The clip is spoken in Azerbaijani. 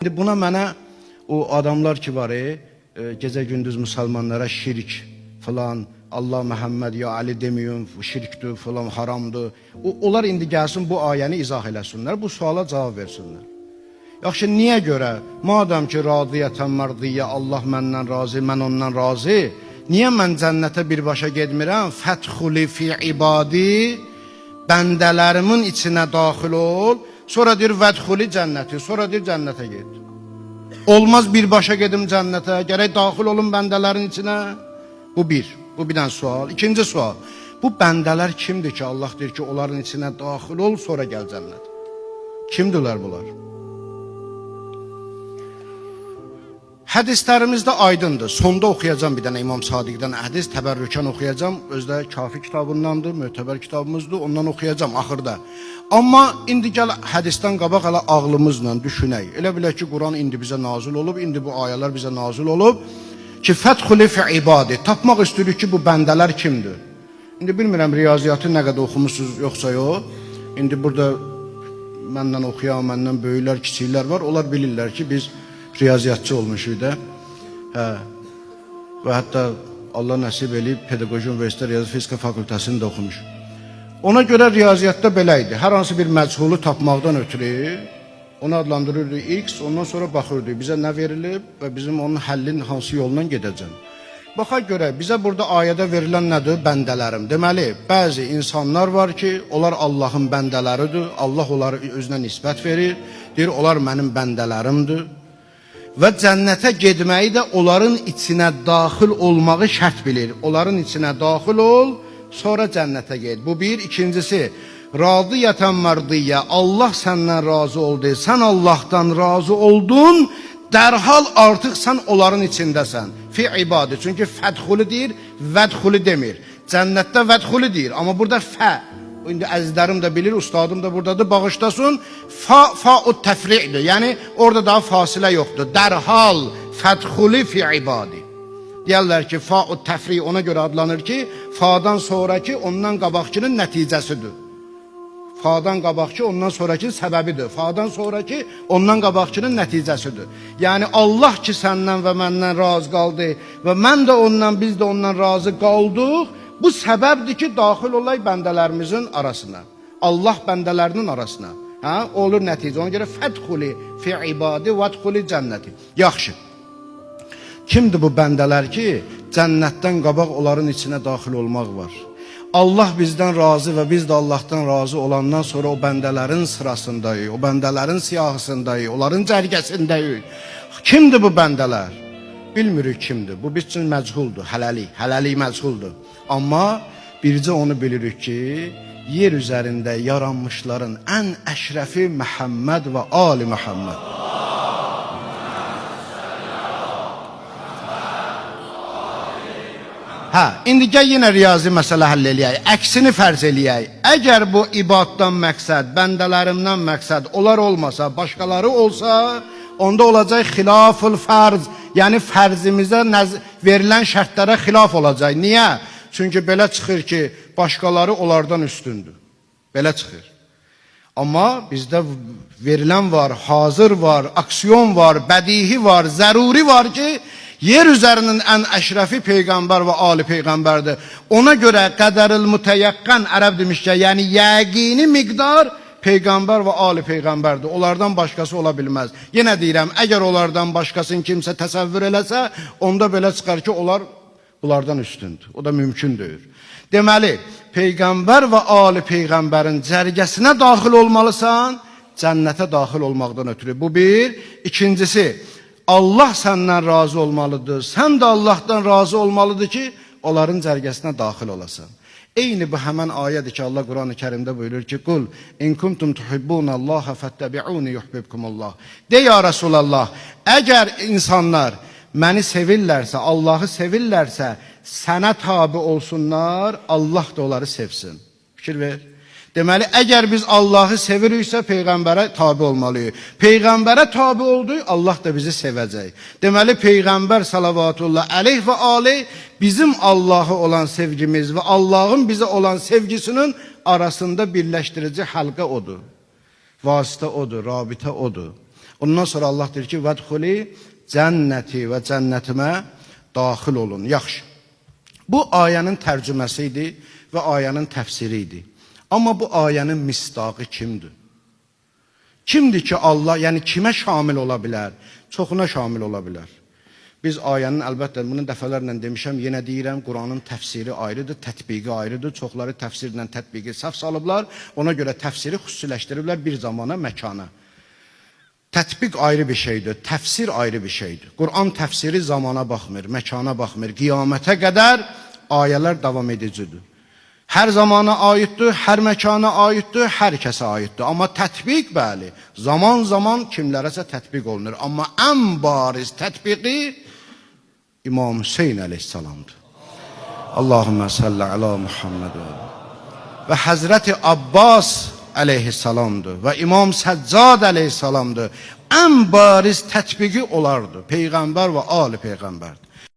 Şimdi buna mənə o adamlar ki var, gecə gündüz müsəlmanlara şirk falan, Allah Məhəmməd ya Ali demiyorsun, şirkdir falan, haramdır. Onlar indi gəlsin bu ayəni izah eləsinlər, bu suala cavab versinlər. Yaxşı, niyə görə? Madəm ki, radiyətən mərdiyyə, Allah məndən razı, mən ondan razı, niyə mən cənnətə birbaşa gedmirəm? Fədxuli fi ibadi, bəndələrimin içinə daxil ol, sonra deyir vədxuli cənnəti, sonra deyir cənnətə ged. Olmaz birbaşa gedim cənnətə, gərək daxil olun bəndələrin içinə. Bu bir dənə sual. İkinci sual, bu bəndələr kimdir ki, Allah deyir ki, onların içinə daxil ol, sonra gəl cənnət? Kimdirlər bunlar? Hədislərimizdə aydındır. Sonda oxuyacağım bir dənə İmam Sadiqdən hədis, təbərrükən oxuyacağım. Özdə kafi kitabındandır, mötəbər kitabımızdır, ondan oxuyacağım axırda. Amma indi gəl hədisdən qabaq hələ ağlımızla düşünək. Elə bilək ki, Quran indi bizə nazil olub, indi bu ayələr bizə nazil olub ki, fədxuli fi ibadi, tapmaq istəyirik ki, bu bəndələr kimdir? İndi bilmirəm, riyaziyyatı nə qədər oxumusunuz yoxsa yox. İndi burada məndən oxuyan, məndən böyüklər, kiçiklər var. Onlar bilirlər ki, biz riyaziyyatçı olmuşuq da. Və hətta Allah nəsib eləyib Pedaqoji Universitet Riyazi Fizika Fakültəsini də oxumuş. Ona görə riyaziyyatda belə idi. Hər hansı bir məchulu tapmaqdan ötürü onu adlandırırdı X, ondan sonra baxırdı bizə nə verilib və bizim onun həllin hansı yolla gedəcəm. Baxa görə bizə burada ayədə verilən nədir? Bəndələrim. Deməli, bəzi insanlar var ki, onlar Allahın bəndələridir. Allah onları özünə nisbət verir. Deyir, onlar mənim bəndələrimdir. Və cənnətə getməyi də onların içinə daxil olmağı şərt bilir. Onların içinə daxil ol, sonra cənnətə get. Bu bir. İkincisi, radiyətən mərdiyyə, Allah səndən razı oldu, sən Allahdan razı oldun, dərhal artıq sən onların içindəsən. Fi ibadi, çünki fədxuli deyir, vədxuli demir. Cənnətdə vədxuli deyir, amma burada fə. İndi əzizlərim də bilir, ustadım da buradadır, bağışlasın. Fa-u təfri'dir, yəni orada daha fasilə yoxdur. Dərhal fədxuli fi ibadi. Deyərlər ki, fa-u təfri' ona görə adlanır ki, fadan sonraki ondan qabaqçının nəticəsidir. Fadan qabaqçı ondan sonraki səbəbidir. Fadan sonraki ondan qabaqçının nəticəsidir. Yəni Allah ki səndən və məndən razı qaldı və mən də ondan, biz də ondan razı qaldıq. Bu səbəbdir ki, daxil olay bəndələrimizin arasına. Allah bəndələrinin arasına. Olur nəticə. Ona görə fədxuli fi ibadi vədxuli cənnəti. Yaxşı. Kimdir bu bəndələr ki, cənnətdən qabaq onların içinə daxil olmaq var? Allah bizdən razı və biz də Allahdan razı olandan sonra o bəndələrin sırasındayıq, o bəndələrin siyahısındayıq, onların cərgəsindəyik. Kimdir bu bəndələr? Bilmirik kimdir. Bu biz üçün məchuldur, hələlik məchuldur. Amma bircə onu bilirik ki, yer üzərində yaranmışların ən əşrəfi Məhəmməd və Ali Məhəmməd. İndi gəl yenə riyazi məsələ həll eləyək, əksini fərz eləyək. Əgər bu ibaddan məqsəd, bəndələrimdən məqsəd onlar olmasa, başqaları olsa, onda olacaq xilaful fərz, yəni fərzimizə verilən şərtlərə xilaf olacaq. Niyə? Çünki belə çıxır ki, başqaları onlardan üstündür. Belə çıxır. Amma bizdə verilən var, hazır var, aksiyon var, bədihi var, zəruri var ki, yer üzərinin ən əşrəfi Peyğəmbər və Ali Peyğəmbərdir. Ona görə qədəril mütəyyəqqən ərəb demişkə, yəni yəqini miqdar Peyğəmbər və Ali Peyğəmbərdir. Onlardan başqası ola bilməz. Yenə deyirəm, əgər onlardan başqasını kimsə təsəvvür eləsə, onda belə çıxar ki, onlar bunlardan üstündür. O da mümkün deyil. Deməli, Peyğəmbər və Ali Peyğəmbərin cərgəsinə daxil olmalısan, cənnətə daxil olmaqdan ötürü. Bu bir. İkincisi, Allah səndən razı olmalıdır, sən də Allahdan razı olmalıdır ki, onların cərgəsinə daxil olasan. Eyni bu həmən ayədir ki, Allah Quran-ı Kərimdə buyurur ki, Qul, in kuntum tuhibbunallaha fattabi'uni yuhibbukumullah. De ya Resulallah, əgər insanlar məni sevirlərsə, Allahı sevirlərsə, sənə tabi olsunlar, Allah da onları sevsin. Fikir ver. Deməli, əgər biz Allahı seviriksə, Peyğəmbərə tabi olmalıyıq. Peyğəmbərə tabi olduq, Allah da bizi sevəcək. Deməli, Peyğəmbər salavatullah əleyh və aleyh bizim Allahı olan sevgimiz və Allahın bizə olan sevgisinin arasında birləşdirici həlqə odur. Vasitə odur, rabitə odur. Ondan sonra Allah deyir ki, vədxuli cənnəti və cənnətimə daxil olun. Yaxşı. Bu ayənin tərcüməsi idi və ayənin təfsiri idi. Amma bu ayənin misdaqı kimdir? Kimdir ki Allah, yəni kimə şamil ola bilər? Çoxuna şamil ola bilər. Biz ayənin, əlbəttə bunu dəfələrlə demişəm, yenə deyirəm, Quranın təfsiri ayrıdır, tətbiqi ayrıdır. Çoxları təfsirlə tətbiqi səhv salıblar. Ona görə təfsiri xüsusiləşdiriblər bir zamana, məkana. Tətbiq ayrı bir şeydir, təfsir ayrı bir şeydir. Quran təfsiri zamana baxmır, məkana baxmır. Qiyamətə qədər ayələr davam edicidir. Hər zamana aiddir, hər məkana aiddir, hər kəsə aiddir. Amma tətbiq, bəli, zaman-zaman kimlərəsə tətbiq olunur. Amma ən bariz tətbiqi İmam Hüseyin əleyhissalamdır. Allahümmə salli ala Muhammed və Həzrəti Abbas əleyhissalamdır və İmam Səccad əleyhissalamdır. Ən bariz tətbiqi olardı. Peyğəmbər və ali Peyğəmbərdir.